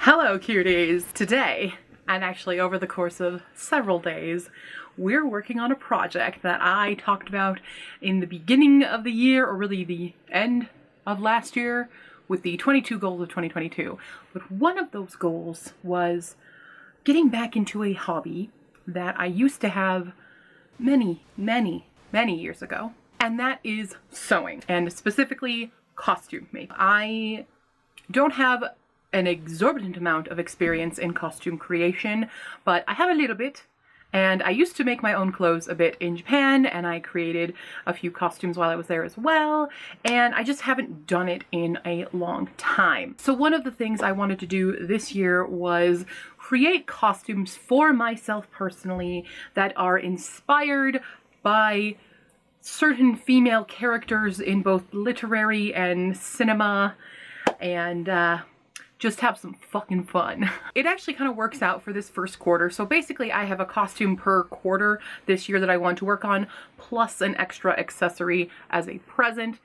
Hello cuties! Today, and actually over the course of several days, we're working on a project that I talked about in the beginning of the year, or really the end of last year, with the 22 goals of 2022. But one of those goals was getting back into a hobby that I used to have many years ago, and that is sewing, and specifically costume making. I don't have an exorbitant amount of experience in costume creation, but I have a little bit, and I used to make my own clothes a bit in Japan, and I created a few costumes while I was there as well, and I just haven't done it in a long time. So one of the things I wanted to do this year was create costumes for myself personally that are inspired by certain female characters in both literary and cinema, and just have some fucking fun. It actually kind of works out for this first quarter. So basically I have a costume per quarter this year that I want to work on, plus an extra accessory as a present.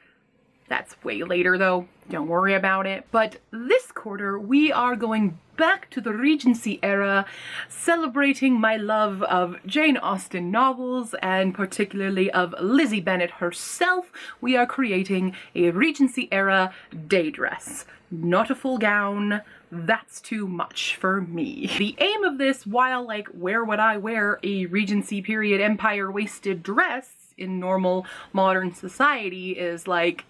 That's way later though, don't worry about it. But this quarter we are going back to the Regency era, celebrating my love of Jane Austen novels, and particularly of Lizzie Bennet herself. We are creating a Regency era day dress. Not a full gown, that's too much for me. The aim of this, while like where would I wear a Regency period empire waisted dress in normal modern society, is like,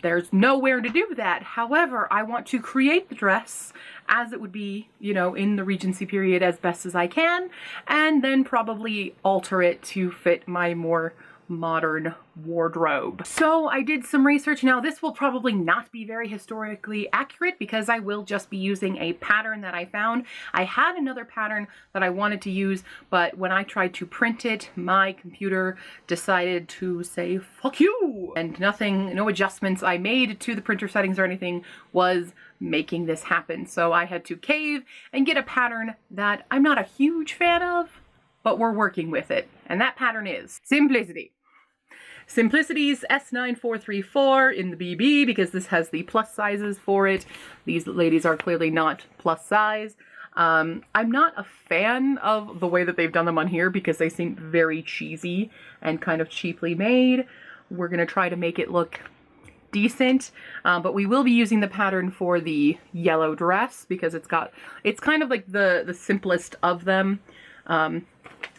there's nowhere to do that. However, I want to create the dress as it would be, you know, in the Regency period as best as I can, and then probably alter it to fit my more modern wardrobe. So I did some research. Now this will probably not be very historically accurate because I will just be using a pattern that I found. I had another pattern that I wanted to use, but when I tried to print it, my computer decided to say fuck you, and no adjustments I made to the printer settings or anything was making this happen. So I had to cave and get a pattern that I'm not a huge fan of, but we're working with it. And that pattern is Simplicity. Simplicity's S9434 in the BB, because this has the plus sizes for it. These ladies are clearly not plus size. I'm not a fan of the way that they've done them on here because they seem very cheesy and kind of cheaply made. We're gonna try to make it look decent, but we will be using the pattern for the yellow dress because it's kind of like the simplest of them.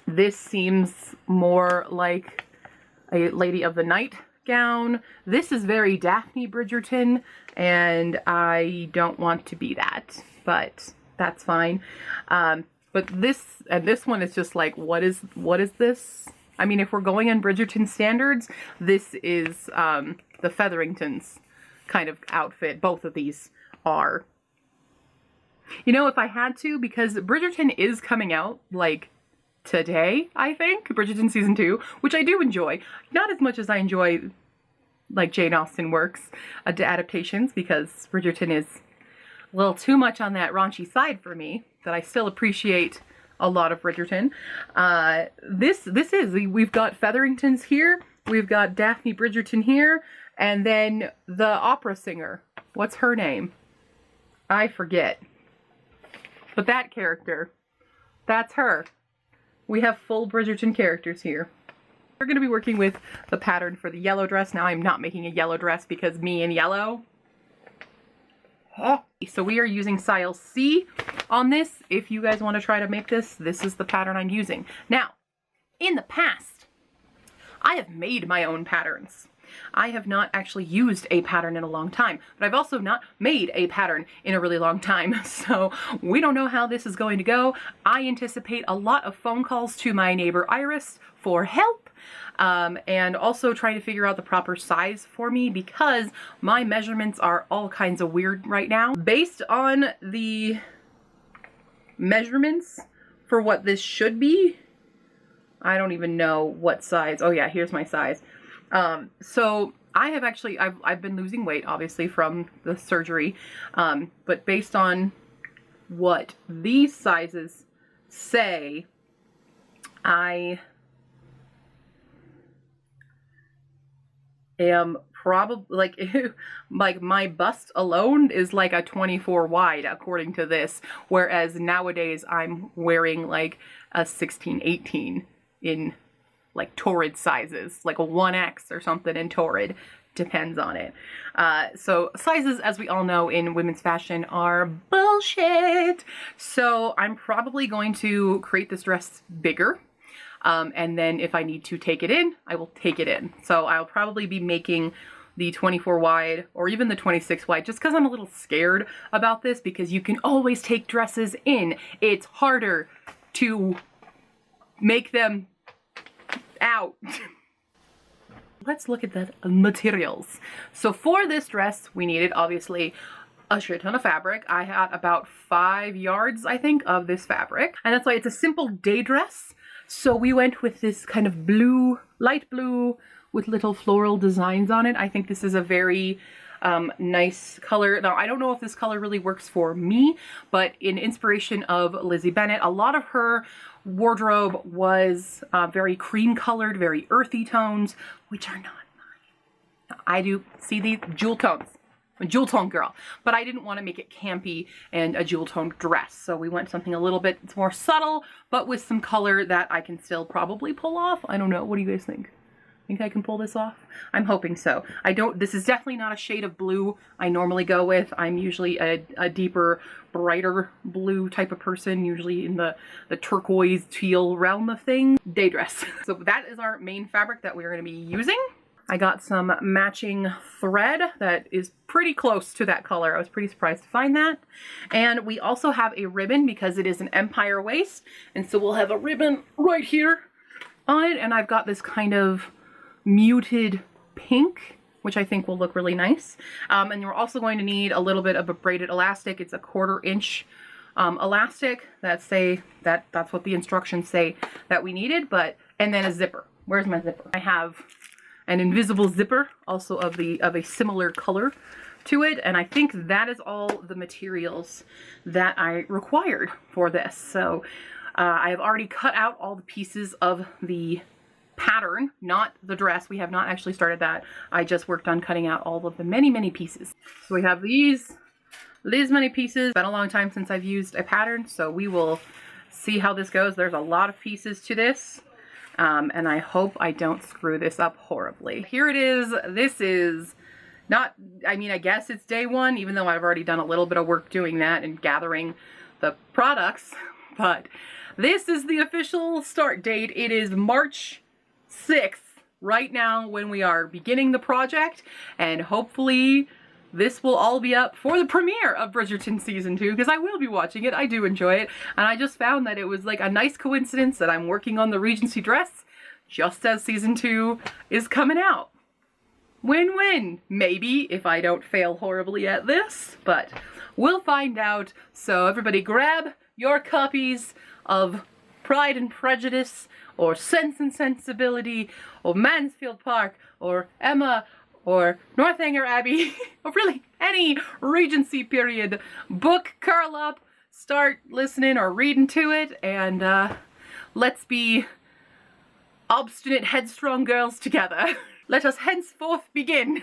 This seems more like a Lady of the Night gown. This is very Daphne Bridgerton, and I don't want to be that, but that's fine. But this one is just like, what is this? I mean, if we're going on Bridgerton standards, this is the Featheringtons kind of outfit. Both of these are. You know, if I had to, because Bridgerton is coming out like today, I think, Bridgerton season 2, which I do enjoy. Not as much as I enjoy like Jane Austen works adaptations, because Bridgerton is a little too much on that raunchy side for me, but I still appreciate a lot of Bridgerton. We've got Featheringtons here, we've got Daphne Bridgerton here, and then the opera singer. What's her name? I forget. But that character, that's her. We have full Bridgerton characters here. We're going to be working with the pattern for the yellow dress. Now I'm not making a yellow dress because me and yellow. So we are using size C on this. If you guys want to try to make this, this is the pattern I'm using. Now, in the past, I have made my own patterns. I have not actually used a pattern in a long time, but I've also not made a pattern in a really long time, so we don't know how this is going to go. I anticipate a lot of phone calls to my neighbor Iris for help, and also trying to figure out the proper size for me, because my measurements are all kinds of weird right now. Based on the measurements for what this should be, I don't even know what size. Oh yeah, here's my size. So I have actually, I've been losing weight, obviously, from the surgery, but based on what these sizes say, I am probably like my bust alone is like a 24 wide according to this, whereas nowadays I'm wearing like a 16-18 in like torrid sizes, like a 1X or something in torrid, depends on it. So sizes, as we all know in women's fashion, are bullshit. So I'm probably going to create this dress bigger. And then if I need to take it in, I will take it in. So I'll probably be making the 24 wide or even the 26 wide, just because I'm a little scared about this, because you can always take dresses in. It's harder to make them out. Let's look at the materials. So for this dress, we needed obviously a shit ton of fabric. I had about 5 yards, I think, of this fabric. And that's why it's a simple day dress. So we went with this kind of blue, light blue with little floral designs on it. I think this is a very nice color. Now, I don't know if this color really works for me, but in inspiration of Lizzie Bennett, a lot of her wardrobe was very cream colored, very earthy tones, which are not mine. I do see these jewel tones. I'm a jewel tone girl, but I didn't want to make it campy and a jewel toned dress. So we went something a little bit more subtle, but with some color that I can still probably pull off. I don't know. What do you guys think? Think I can pull this off? I'm hoping so. This is definitely not a shade of blue I normally go with. I'm usually a deeper, brighter blue type of person, usually in the turquoise teal realm of things. Day dress. So that is our main fabric that we're going to be using. I got some matching thread that is pretty close to that color. I was pretty surprised to find that. And we also have a ribbon because it is an empire waist. And so we'll have a ribbon right here on it. And I've got this kind of muted pink, which I think will look really nice. And you're also going to need a little bit of a braided elastic. It's a 1/4 inch elastic. That's what the instructions say that we needed. And then a zipper. Where's my zipper? I have an invisible zipper, also of a similar color to it. And I think that is all the materials that I required for this. So I have already cut out all the pieces of the pattern, not the dress. We have not actually started that. I just worked on cutting out all of the many pieces. So we have these many pieces. It's been a long time since I've used a pattern, so we will see how this goes. There's a lot of pieces to this. And I hope I don't screw this up horribly. Here it is. This is not, I mean, I guess it's day one, even though I've already done a little bit of work doing that and gathering the products, but this is the official start date. It is March 6th right now when we are beginning the project, and hopefully this will all be up for the premiere of Bridgerton Season 2, because I will be watching it. I do enjoy it. And I just found that it was like a nice coincidence that I'm working on the Regency dress just as Season 2 is coming out. Win-win, maybe, if I don't fail horribly at this, but we'll find out. So everybody grab your copies of Pride and Prejudice, or Sense and Sensibility, or Mansfield Park, or Emma, or Northanger Abbey, or really any Regency period book. Curl up, start listening or reading to it, and let's be obstinate, headstrong girls together. Let us henceforth begin.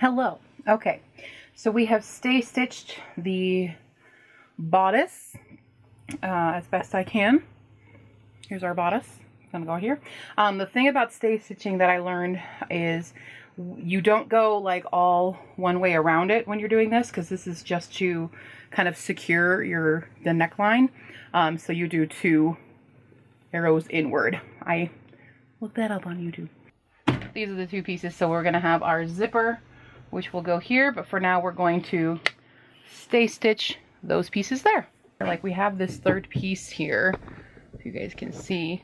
Hello. Okay, So we have stay stitched the bodice as best I can. Here's our bodice. It's gonna go here. The thing about stay stitching that I learned is you don't go like all one way around it when you're doing this, because this is just to kind of secure the neckline. So you do 2 arrows inward. I looked that up on YouTube. These are the 2 pieces. So we're gonna have our zipper, which will go here, but for now we're going to stay stitch those pieces there. Like we have this 3rd piece here, if you guys can see,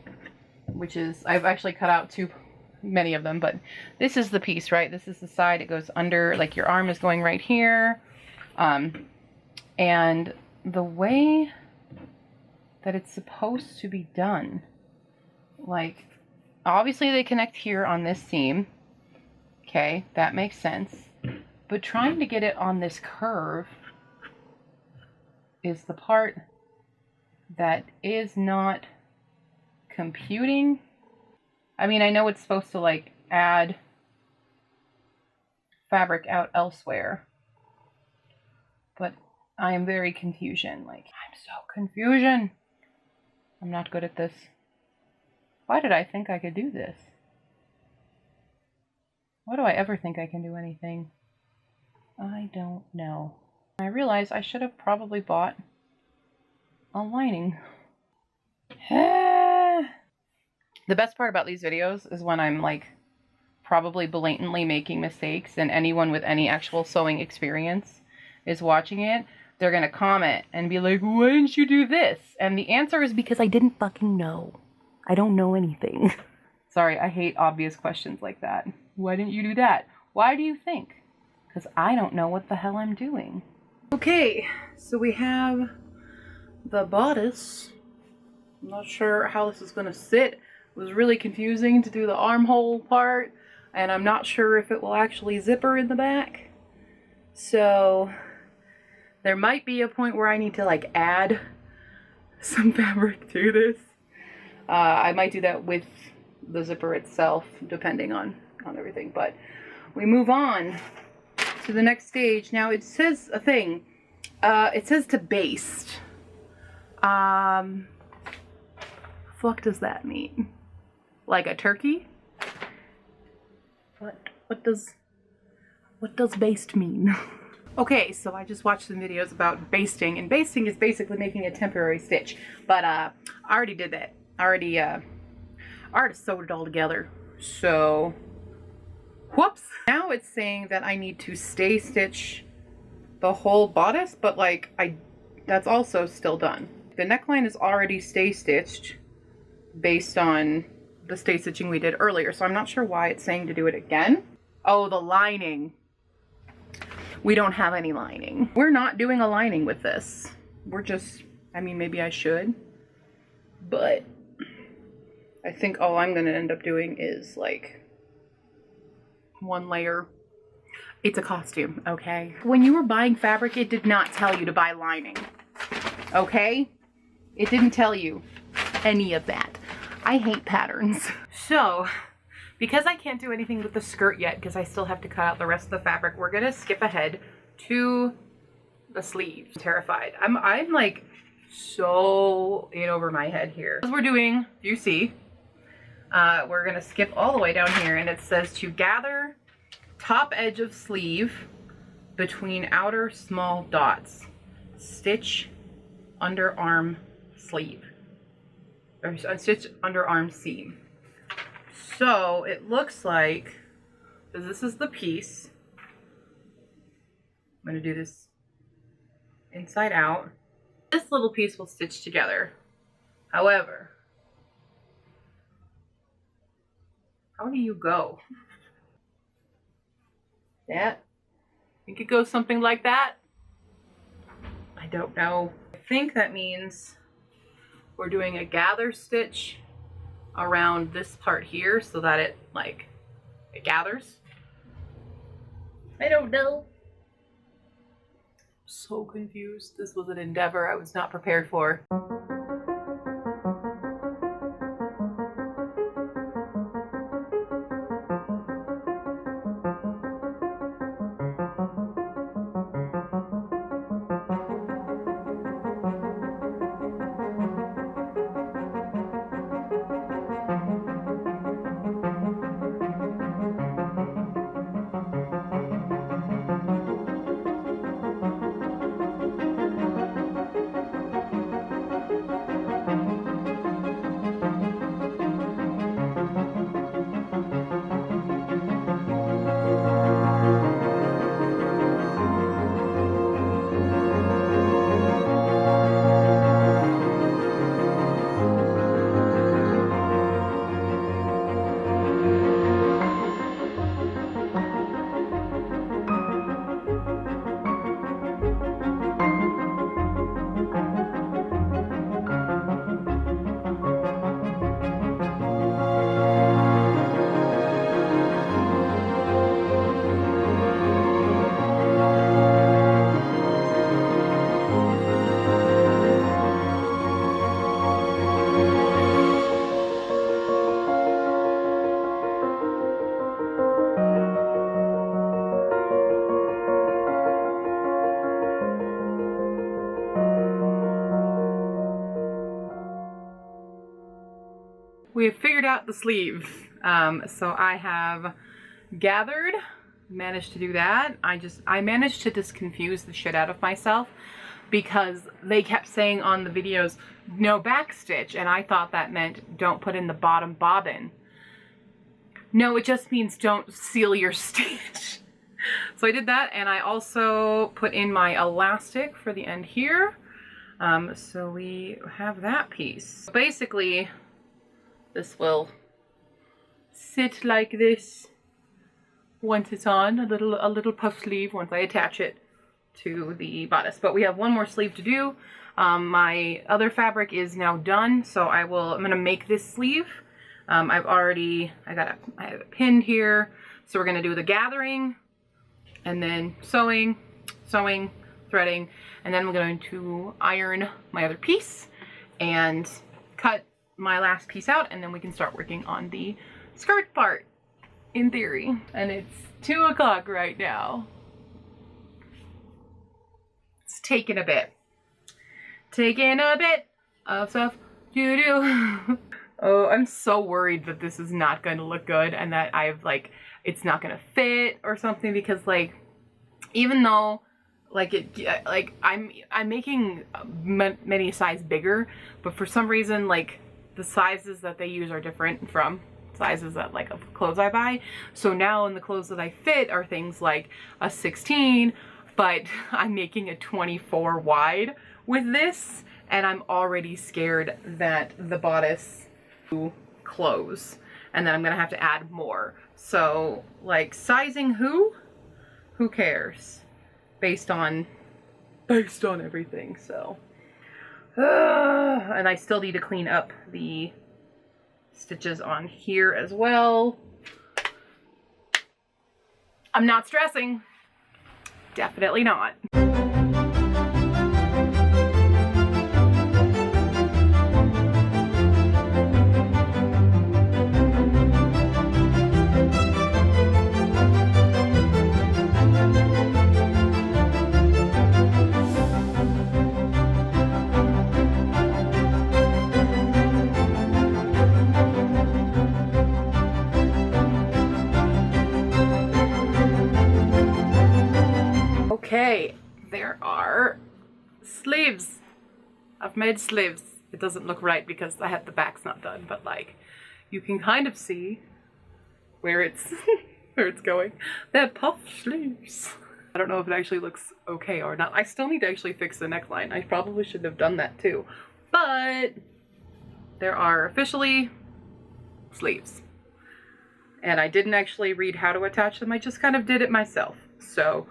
which is, I've actually cut out too many of them, but this is the piece, right? This is the side. It goes under, like your arm is going right here. And the way that it's supposed to be done, like obviously they connect here on this seam. Okay, that makes sense. But trying to get it on this curve is the part that is not computing. I mean, I know it's supposed to like add fabric out elsewhere, but I am very confusion. Like, I'm so confusion. I'm not good at this. Why did I think I could do this? Why do I ever think I can do anything? I don't know. I realized I should have probably bought a lining. The best part about these videos is when I'm like probably blatantly making mistakes, and anyone with any actual sewing experience is watching it. They're gonna comment and be like, why didn't you do this? And the answer is because I didn't fucking know. I don't know anything. Sorry, I hate obvious questions like that. Why didn't you do that? Why do you think? Because I don't know what the hell I'm doing. Okay, so we have the bodice. I'm not sure how this is gonna sit. It was really confusing to do the armhole part, and I'm not sure if it will actually zipper in the back. So there might be a point where I need to like add some fabric to this. I might do that with the zipper itself, depending on everything. But we move on to the next stage. Now it says a thing. It says to baste. Fuck does that mean? Like a turkey? What does baste mean? Okay, so I just watched some videos about basting, and basting is basically making a temporary stitch. But I already did that. I already sewed it all together. So whoops. Now it's saying that I need to stay stitch the whole bodice, but like that's also still done. The neckline is already stay stitched based on the stay stitching we did earlier, so I'm not sure why it's saying to do it again. Oh, the lining. We don't have any lining. We're not doing a lining with this. We're just, I mean, maybe I should, but I think all I'm gonna end up doing is like 1 layer. It's a costume, okay? When you were buying fabric, it did not tell you to buy lining, okay? It didn't tell you any of that. I hate patterns. So, because I can't do anything with the skirt yet, because I still have to cut out the rest of the fabric, we're gonna skip ahead to the sleeves. I'm terrified. I'm like so in over my head here. As we're doing, you see, we're gonna skip all the way down here, and it says to gather top edge of sleeve between outer small dots. Stitch underarm sleeve. Or stitch underarm seam. So it looks like this is the piece. I'm going to do this inside out. This little piece will stitch together. However, how do you go? That? I think it goes something like that. I don't know. I think that means we're doing a gather stitch around this part here so that it gathers. I don't know. So confused. This was an endeavor I was not prepared for. we have figured out the sleeve. So I have managed to do that. I managed to just confuse the shit out of myself because they kept saying on the videos, no backstitch, and I thought that meant don't put in the bottom bobbin. No, it just means don't seal your stitch. So I did that, and I also put in my elastic for the end here. So we have that piece. Basically, this will sit like this once it's on, a little puff sleeve once I attach it to the bodice. But we have one more sleeve to do. My other fabric is now done, so I'm gonna make this sleeve. I have it pinned here. So we're gonna do the gathering and then sewing, threading, and then we're going to iron my other piece and cut my last piece out, and then we can start working on the skirt part, in theory. And it's 2 o'clock right now. It's taking a bit of stuff to do. Oh, I'm so worried that this is not going to look good and that it's not going to fit or something, because even though I'm making many size bigger, but for some reason the sizes that they use are different from sizes that of clothes I buy. So now in the clothes that I fit are things like a 16, but I'm making a 24 wide with this, and I'm already scared that the bodice will close and then I'm gonna have to add more. So sizing who cares based on everything. So and I still need to clean up the stitches on here as well. I'm not stressing. Definitely not. Okay, there are sleeves. I've made sleeves. It doesn't look right because the back's not done, but you can kind of see where it's where it's going. They're puff sleeves. I don't know if it actually looks okay or not. I still need to actually fix the neckline. I probably should have done that too. But there are officially sleeves. And I didn't actually read how to attach them. I just kind of did it myself. So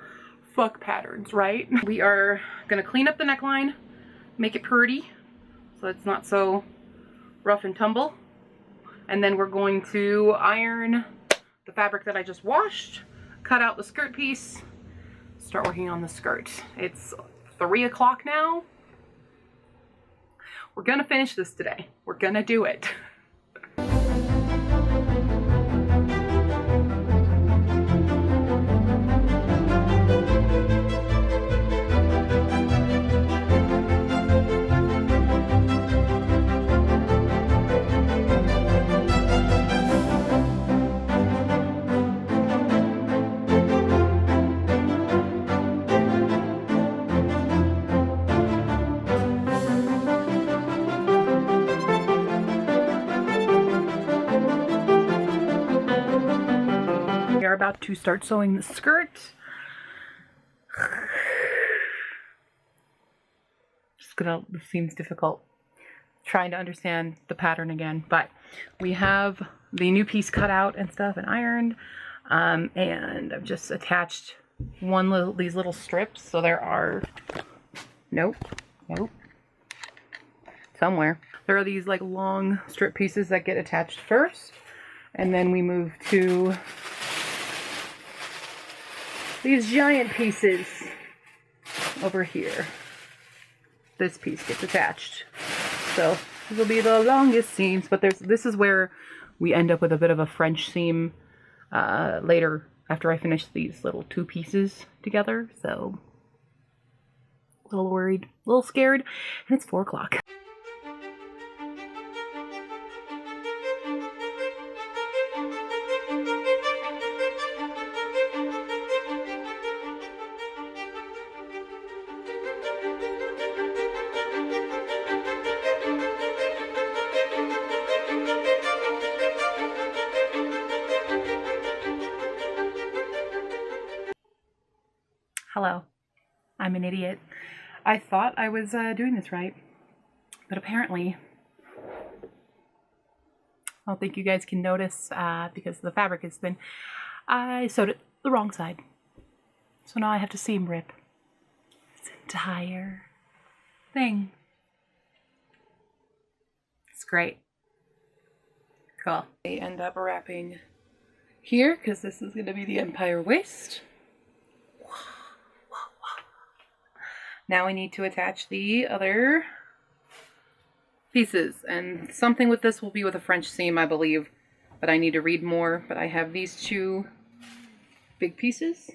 fuck patterns, right? We are gonna clean up the neckline, make it pretty so it's not so rough and tumble, and then we're going to iron the fabric that I just washed, cut out the skirt piece, start working on the skirt. It's 3 o'clock now. We're gonna finish this today. We're gonna do it. About to start sewing the skirt. This seems difficult trying to understand the pattern again, but we have the new piece cut out and stuff and ironed, and I've just attached these little strips. So there are somewhere there are these long strip pieces that get attached first, and then we move to these giant pieces over here. This piece gets attached. So this will be the longest seams, but this is where we end up with a bit of a French seam later after I finish these little 2 pieces together. So a little worried, a little scared, and it's 4 o'clock. Hello. I'm an idiot. I thought I was doing this right, but apparently, I don't think you guys can notice because the fabric is thin. I sewed it the wrong side. So now I have to seam rip this entire thing. It's great. Cool. I end up wrapping here because this is going to be the Empire waist. Now we need to attach the other pieces, and something with this will be with a French seam, I believe, but I need to read more. But I have these two big pieces.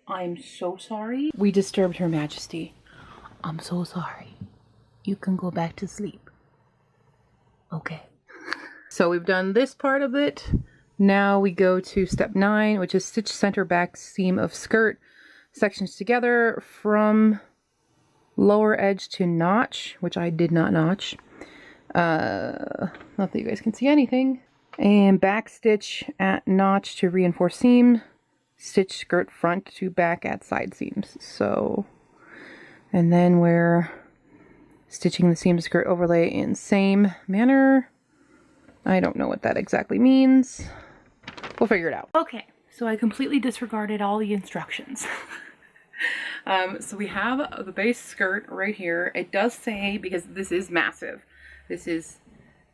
I'm so sorry. We disturbed Her Majesty. I'm so sorry. You can go back to sleep. Okay. So we've done this part of it. Now we go to step 9, which is stitch center back seam of skirt sections together from lower edge to notch, which I did not notch. Not that you guys can see anything. And back stitch at notch to reinforce seam. Stitch skirt front to back at side seams. So, and then we're stitching the seam to skirt overlay in same manner. I don't know what that exactly means. We'll figure it out. Okay, so I completely disregarded all the instructions. So we have the base skirt right here. It does say, because this is massive, this is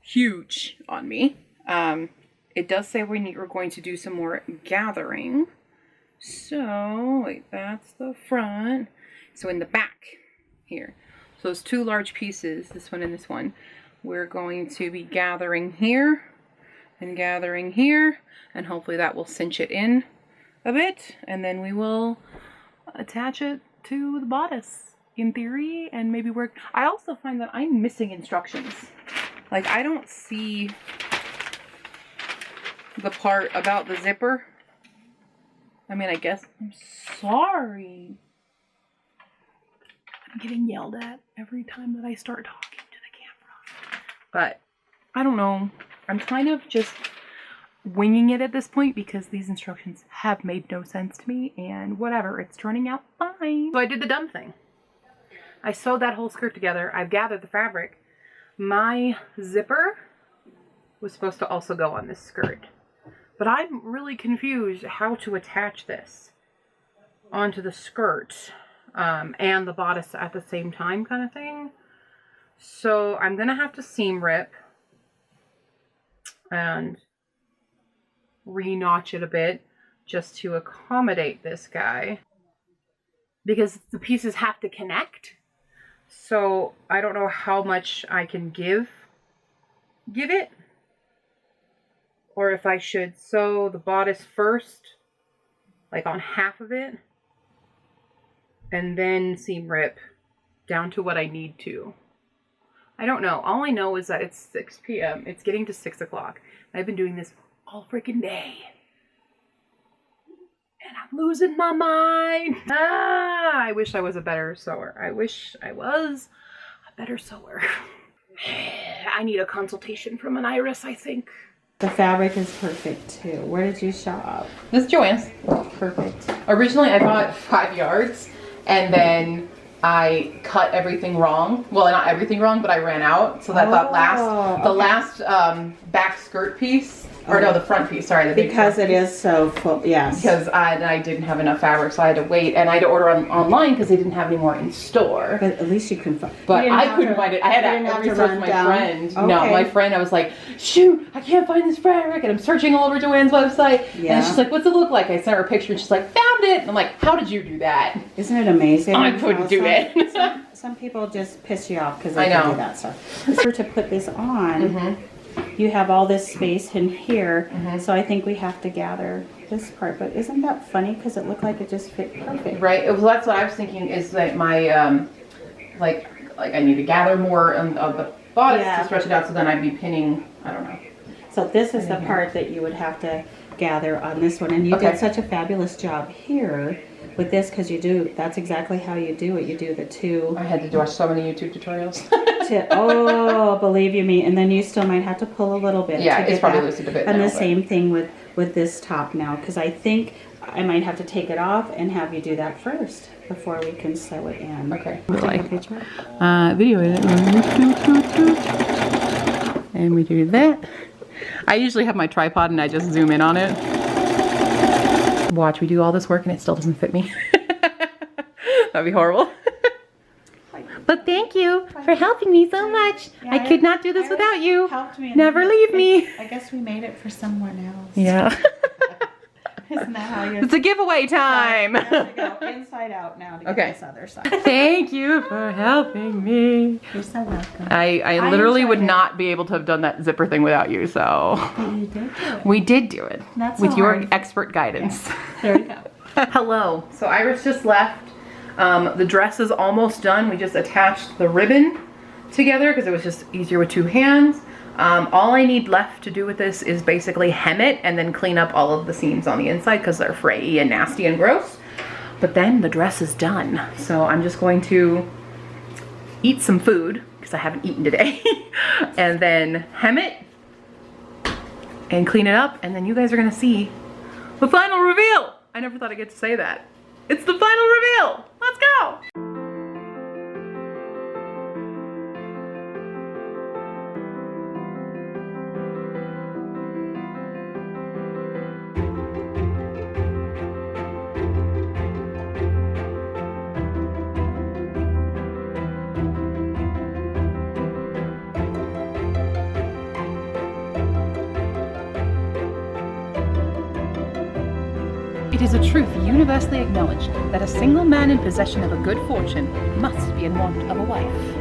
huge on me. It does say we're going to do some more gathering. So, wait, that's the front. So in the back here, so those two large pieces, this one and this one, we're going to be gathering here and gathering here, and hopefully that will cinch it in a bit, and then we will attach it to the bodice in theory and maybe work. I also find that I'm missing instructions. Like, I don't see the part about the zipper. I mean, I guess I'm sorry. I'm getting yelled at every time that I start talking to the camera. But I don't know. I'm kind of just winging it at this point because these instructions have made no sense to me, and whatever, it's turning out fine. So I did the dumb thing. I sewed that whole skirt together. I've gathered the fabric. My zipper was supposed to also go on this skirt, but I'm really confused how to attach this onto the skirt and the bodice at the same time, kind of thing. So I'm gonna have to seam rip and re-notch it a bit just to accommodate this guy, because the pieces have to connect. So I don't know how much I can give it, or if I should sew the bodice first, like on half of it, and then seam rip down to what I need to. I don't know. All I know is that it's 6 p.m. It's getting to 6 o'clock. I've been doing this all freaking day. And I'm losing my mind. I wish I was a better sewer. I wish I was a better sewer. I need a consultation from an iris, I think. The fabric is perfect too. Where did you shop? This is Joann's. Perfect. Originally I bought 5 yards, and then I cut everything wrong. Well, not everything wrong, but I ran out. So that the last back skirt piece, or no, the front piece, sorry. The because it is so full, yes. Because I didn't have enough fabric, so I had to wait, and I had to order online because they didn't have any more in store. But at least you can find. But I couldn't find it. I had to research my friend. Okay. No, my friend. I was like, shoot, I can't find this fabric, and I'm searching all over Joann's website. Yeah. And she's like, what's it look like? I sent her a picture, and she's like, found it. And I'm like, how did you do that? Isn't it amazing? I couldn't do it. Some people just piss you off because they can do that stuff. So to put this on, you have all this space in here, so I think we have to gather this part. But isn't that funny? Because it looked like it just fit perfect. Right. Well, that's what I was thinking. Is that my like I need to gather more of the bodice to stretch it out, so then I'd be pinning. I don't know. So this is the part that you would have to gather on this one, and you did such a fabulous job here with this, because you do. That's exactly how you do it. You do the two. I had to watch so many YouTube tutorials. Oh, believe you me. And then you still might have to pull a little bit. Yeah, it's probably loosened a bit. And the same thing with with this top now, because I think I might have to take it off and have you do that first before we can sew it in. Okay. Take a picture. Video it. And we do that. I usually have my tripod and I just zoom in on it. Watch, we do all this work and it still doesn't fit me. That'd be horrible. But thank you for helping me so much. Yeah, I could not do this without you. Never leave me. I guess we made it for someone else. Yeah. Isn't that how you... It's a giveaway time. You have to go inside out now to get this other side. Thank you for helping me. You're so welcome. I literally would not be able to have done that zipper thing without you, so. But you did do it. We did do it. That's with your expert guidance. Yeah. There we go. Hello. So Iris just left. The dress is almost done. We just attached the ribbon together because it was just easier with two hands. All I need left to do with this is basically hem it and then clean up all of the seams on the inside because they're frayy and nasty and gross. But then the dress is done. So I'm just going to eat some food because I haven't eaten today. And then hem it and clean it up. And then you guys are gonna see the final reveal. I never thought I'd get to say that. It's the final reveal. Let's go. It is a truth universally acknowledged that a single man in possession of a good fortune must be in want of a wife.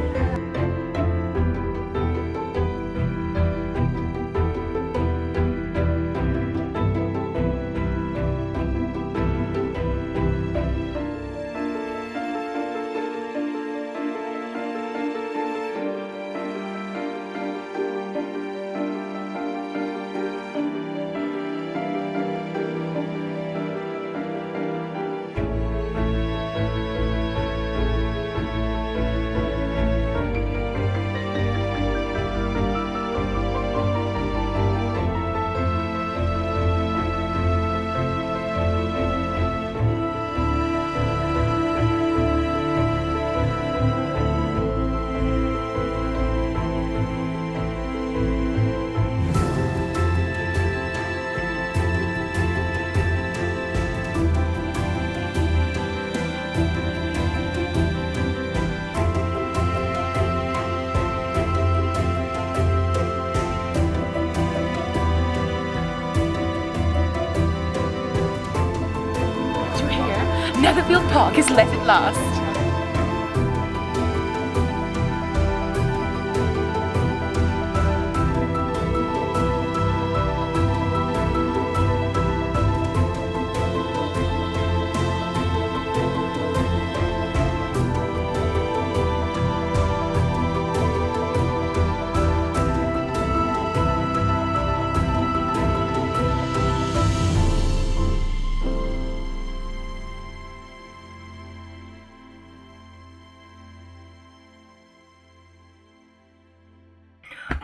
Netherfield Park is let at last.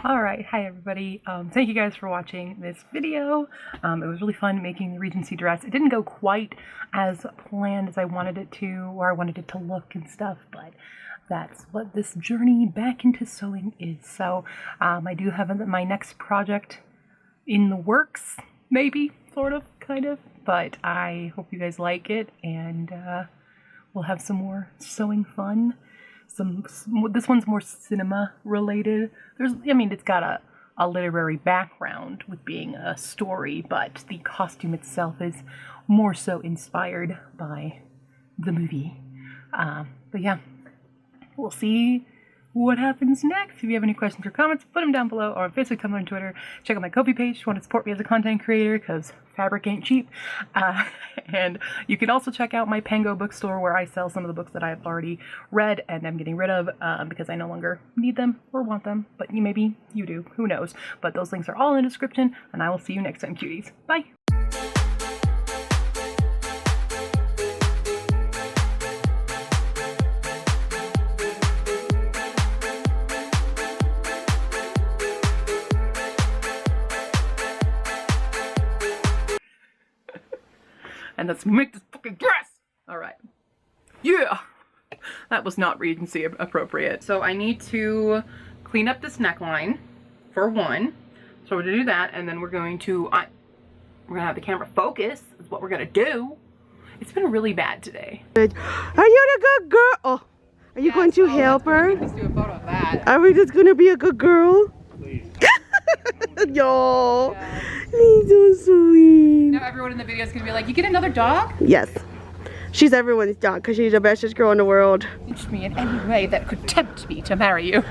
Alright, hi everybody. Thank you guys for watching this video. It was really fun making the Regency dress. It didn't go quite as planned as I wanted it to, or I wanted it to look and stuff, but that's what this journey back into sewing is. So I do have my next project in the works, maybe, sort of, kind of, but I hope you guys like it, and we'll have some more sewing fun. This one's more cinema related. It's got a literary background with being a story, but the costume itself is more so inspired by the movie. But yeah, we'll see what happens next. If you have any questions or comments, put them down below, or on Facebook, Tumblr, and Twitter. Check out my Ko-fi page if you want to support me as a content creator, because fabric ain't cheap. And you can also check out my Pango bookstore, where I sell some of the books that I've already read and I'm getting rid of because I no longer need them or want them. But maybe you do. Who knows? But those links are all in the description, and I will see you next time, cuties. Bye! and let's make this fucking dress. All right. Yeah. That was not Regency appropriate. So I need to clean up this neckline for one. So we're gonna do that, and then we're going to have the camera focus. Is what we're gonna do. It's been really bad today. Are you the good girl? Oh, are you going to help her? Let's do a photo of that. Are we just gonna be a good girl? Please. Yo, he's so sweet. Now everyone in the video is gonna be like, "You get another dog?" Yes. She's everyone's dog because she's the bestest girl in the world. Teach me in any way that could tempt me to marry you.